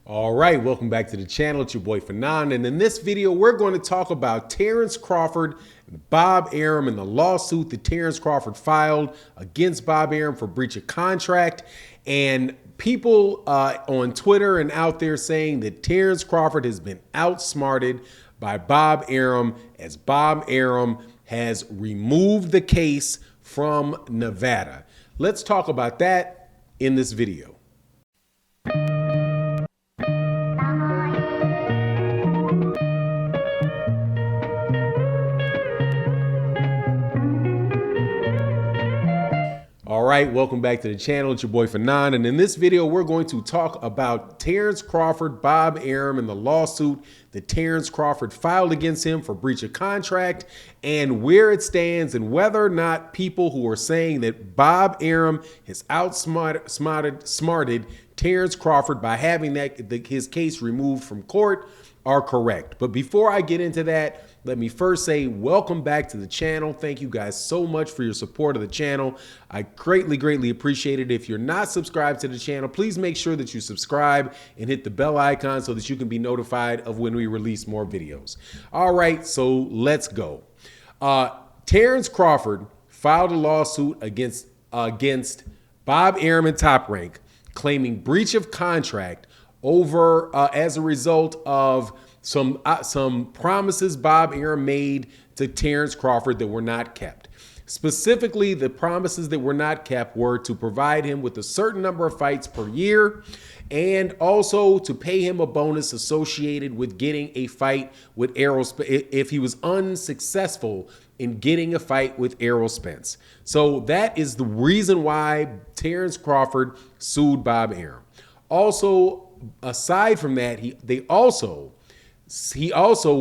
All right, welcome back to the channel. It's your boy Fanon, and in this video, we're going to talk about Terence Crawford and Bob Arum and the lawsuit that Terence Crawford filed against Bob Arum for breach of contract. And people on Twitter and out there saying that Terence Crawford has been outsmarted by Bob Arum, as Bob Arum has removed the case from Nevada. Let's talk about that in this video. All right, welcome back to the channel. It's your boy Fanon, and in this video, we're going to talk about Terence Crawford, Bob Arum, and the lawsuit that Terence Crawford filed against him for breach of contract, and where it stands, and whether or not people who are saying that Bob Arum has outsmarted Terence Crawford by having his case removed from court are correct. But before I get into that, let me first say welcome back to the channel. Thank you guys so much for your support of the channel. I greatly appreciate it. If you're not subscribed to the channel, please make sure that you subscribe and hit the bell icon so that you can be notified of when we release more videos. All right, so let's go. Terence Crawford filed a lawsuit against Bob Arum and Top Rank, claiming breach of contract over as a result of some promises Bob Arum made to Terence Crawford that were not kept. Specifically, the promises that were not kept were to provide him with a certain number of fights per year, and also to pay him a bonus associated with getting a fight with Errol Spence if he was unsuccessful in getting a fight with Errol Spence. So that is the reason why Terence Crawford sued Bob Arum. Also, aside from that, he also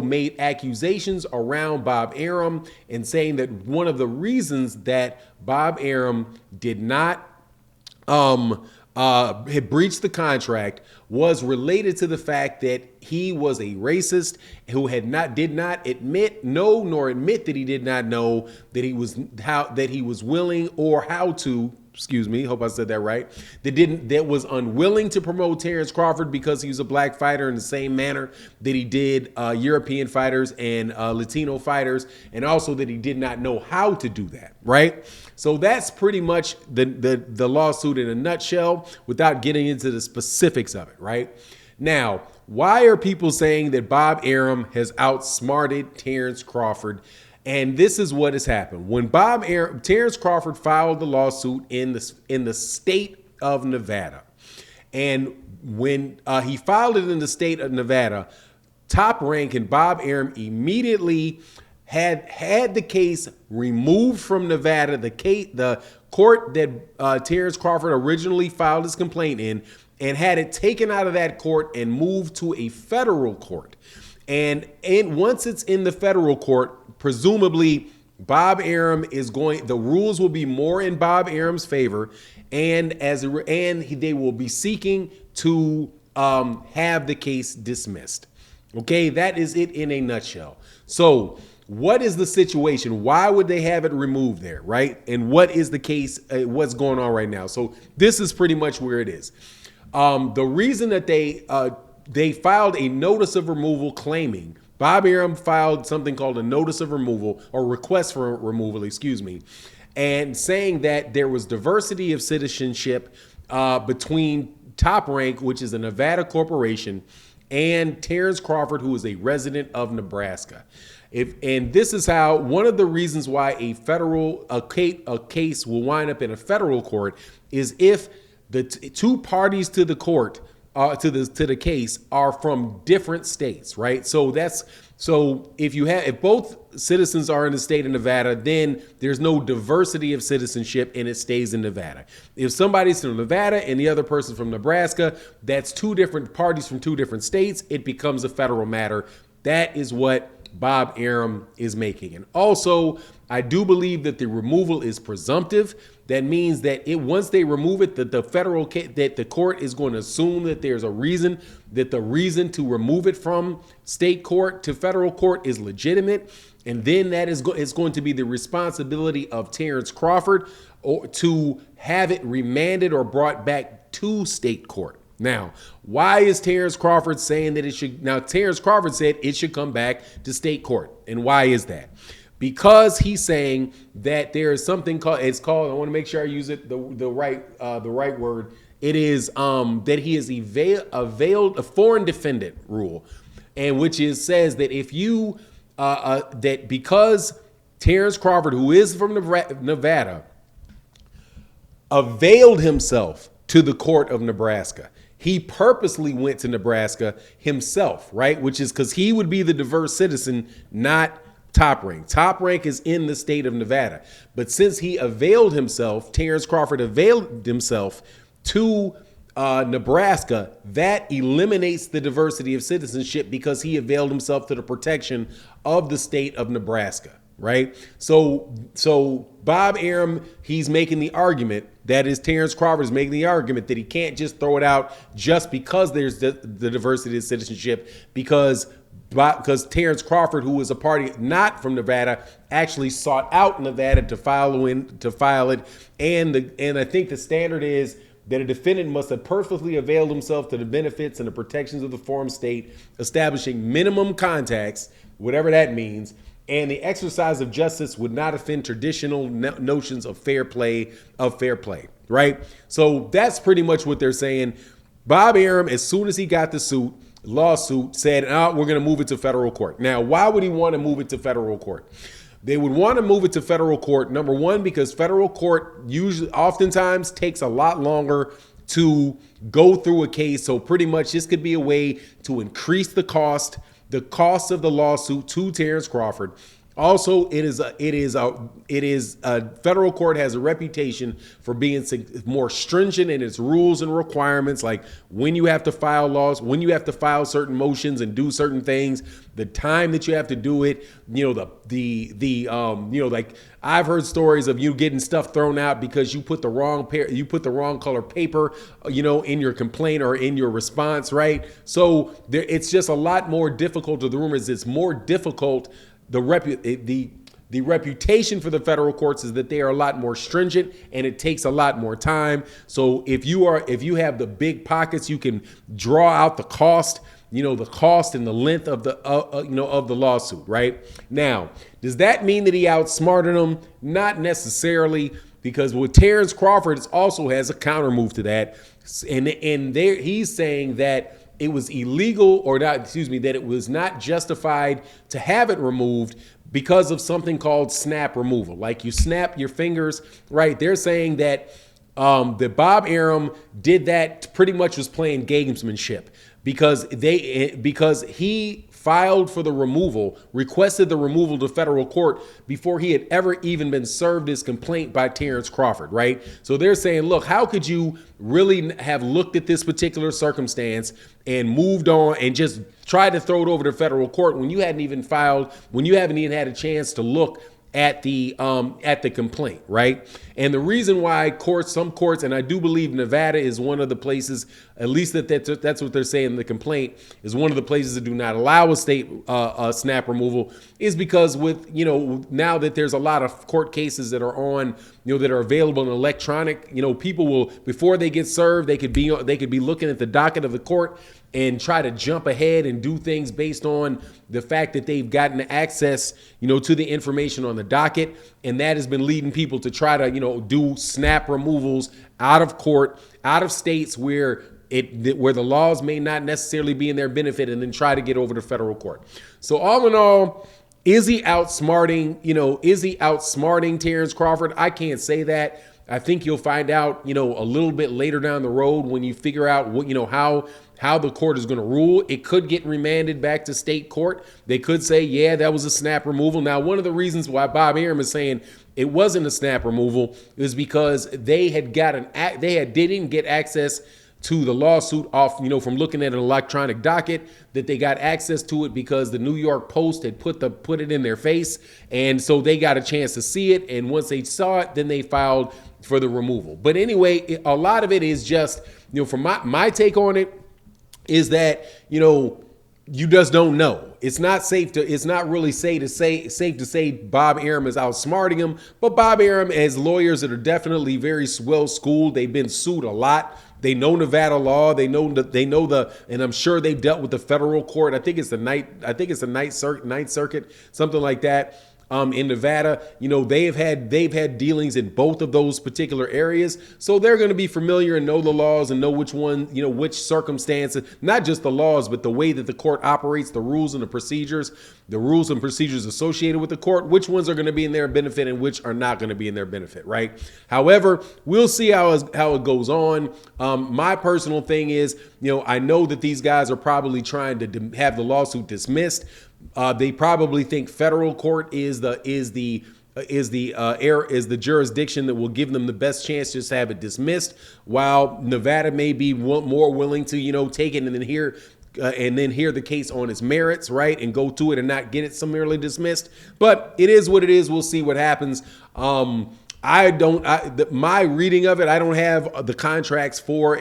made accusations around Bob Arum and saying that one of the reasons that Bob Arum did not had breached the contract was related to the fact that he was a racist who did not admit that he did not know that he was willing or how to, excuse me, hope I said that right, that was unwilling to promote Terence Crawford because he was a black fighter in the same manner that he did European fighters and Latino fighters, and also that he did not know how to do that, right? So that's pretty much the lawsuit in a nutshell without getting into the specifics of it, right? Now, why are people saying that Bob Arum has outsmarted Terence Crawford? And this is what has happened. When Terence Crawford filed the lawsuit in the state of Nevada, and when he filed it in the state of Nevada, Top Rank and Bob Arum immediately had the case removed from Nevada, the court that Terence Crawford originally filed his complaint in, and had it taken out of that court and moved to a federal court. And once it's in the federal court, presumably Bob Arum the rules will be more in Bob Arum's favor, and they will be seeking to have the case dismissed. Okay, that is it in a nutshell. So what is the situation? Why would they have it removed there, right? And what is the case? What's going on right now? So this is pretty much where it is. The reason that they filed a notice of removal claiming Bob Arum filed something called a notice of removal, or request for removal, excuse me, and saying that there was diversity of citizenship between Top Rank, which is a Nevada corporation, and Terence Crawford, who is a resident of Nebraska. And this is how one of the reasons why a case will wind up in a federal court is if the two parties to the court to the case are from different states, right? So if both citizens are in the state of Nevada, then there's no diversity of citizenship and it stays in Nevada. If somebody's from Nevada and the other person from Nebraska, that's two different parties from two different states. It becomes a federal matter. That is what Bob Arum is making. And also, I do believe that the removal is presumptive. That means that once they remove it, that the court is going to assume that there's a reason, that the reason to remove it from state court to federal court is legitimate, and then that is going to be the responsibility of Terence Crawford to have it remanded or brought back to state court. Now, why is Terence Crawford saying that it should? Now, Terence Crawford said it should come back to state court. And why is that? Because he's saying that there is something called, I want to make sure I use it the right word. It is that he is availed a foreign defendant rule, and which says that if you that because Terence Crawford, who is from Nevada, availed himself to the court of Nebraska. He purposely went to Nebraska himself, right? Which is because he would be the diverse citizen, not Top Rank. Top Rank is in the state of Nevada. But since he availed himself, Terence Crawford availed himself to Nebraska, that eliminates the diversity of citizenship because he availed himself to the protection of the state of Nebraska, right? So Bob Arum, he's making the argument, that is Terence Crawford is making the argument that he can't just throw it out just because there's the diversity of citizenship, because Terence Crawford, who was a party not from Nevada, actually sought out Nevada to file it, and I think the standard is that a defendant must have perfectly availed himself to the benefits and the protections of the forum state, establishing minimum contacts, whatever that means, and the exercise of justice would not offend traditional notions of fair play, right? So that's pretty much what they're saying. Bob Arum, as soon as he got the lawsuit, said, we're going to move it to federal court. Now, why would he want to move it to federal court? They would want to move it to federal court, number one, because federal court oftentimes takes a lot longer to go through a case. So pretty much this could be a way to increase the cost of the lawsuit to Terence Crawford. Also, federal court has a reputation for being more stringent in its rules and requirements, like when you have to file laws, when you have to file certain motions and do certain things, the time that you have to do it. Like I've heard stories of you getting stuff thrown out because you put the wrong color paper, in your complaint or in your response, right? So it's just a lot more difficult. The rumor is it's more difficult. The reputation for the federal courts is that they are a lot more stringent and it takes a lot more time. So if you have the big pockets, you can draw out the cost and the length of the lawsuit, right? Now, does that mean that he outsmarted him? Not necessarily, because with Terence Crawford also has a counter move to that, and there he's saying that it was illegal that it was not justified to have it removed because of something called snap removal. Like you snap your fingers, right? They're saying that Bob Arum did that, pretty much was playing gamesmanship because he filed for the removal, requested the removal to federal court before he had ever even been served his complaint by Terence Crawford, right? So they're saying, look, how could you really have looked at this particular circumstance and moved on and just tried to throw it over to federal court when you haven't even had a chance to look at the complaint, right? And the reason why some courts, and I do believe Nevada is one of the places, at least that's what they're saying in the complaint, is one of the places that do not allow a state snap removal, is because with, now that there's a lot of court cases that are on, that are available in electronic, people will, before they get served, they could be looking at the docket of the court and try to jump ahead and do things based on the fact that they've gotten access, to the information on the docket. And that has been leading people to try to, do snap removals out of court, out of states where the laws may not necessarily be in their benefit, and then try to get over to federal court. So all in all, is he outsmarting Terence Crawford? I can't say that. I think you'll find out, a little bit later down the road when you figure out what, how the court is going to rule. It could get remanded back to state court. They could say, yeah, that was a snap removal. Now, one of the reasons why Bob Arum is saying it wasn't a snap removal is because they didn't get access to the lawsuit off, from looking at an electronic docket, that they got access to it because the New York Post had put it in their face. And so they got a chance to see it. And once they saw it, then they filed for the removal. But anyway, a lot of it is just, from my take on it, is that, you just don't know. It's not really safe to say Bob Arum is outsmarting him, but Bob Arum has lawyers that are definitely very well schooled. They've been sued a lot They know Nevada law. They know and I'm sure they've dealt with the federal court. I think it's the Ninth Circuit, something like that. In Nevada, they've had dealings in both of those particular areas, so they're going to be familiar and know the laws and know which one, which circumstances, not just the laws, but the way that the court operates, the rules and procedures associated with the court, which ones are going to be in their benefit and which are not going to be in their benefit, right? However, we'll see how it goes on. My personal thing is, I know that these guys are probably trying to have the lawsuit dismissed. They probably think federal court is the jurisdiction that will give them the best chance to just have it dismissed, while Nevada may be more willing to take it and then hear the case on its merits, right, and go to it and not get it summarily dismissed. But it is what it is. We'll see what happens. My reading of it, I don't have the contracts for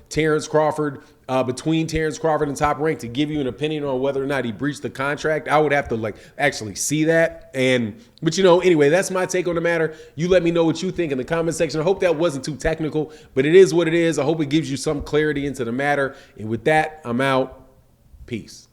Terence Crawford, between Terence Crawford and Top Rank to give you an opinion on whether or not he breached the contract. I would have to actually see that. But anyway, that's my take on the matter. You let me know what you think in the comment section. I hope that wasn't too technical, but it is what it is. I hope it gives you some clarity into the matter. And with that, I'm out. Peace.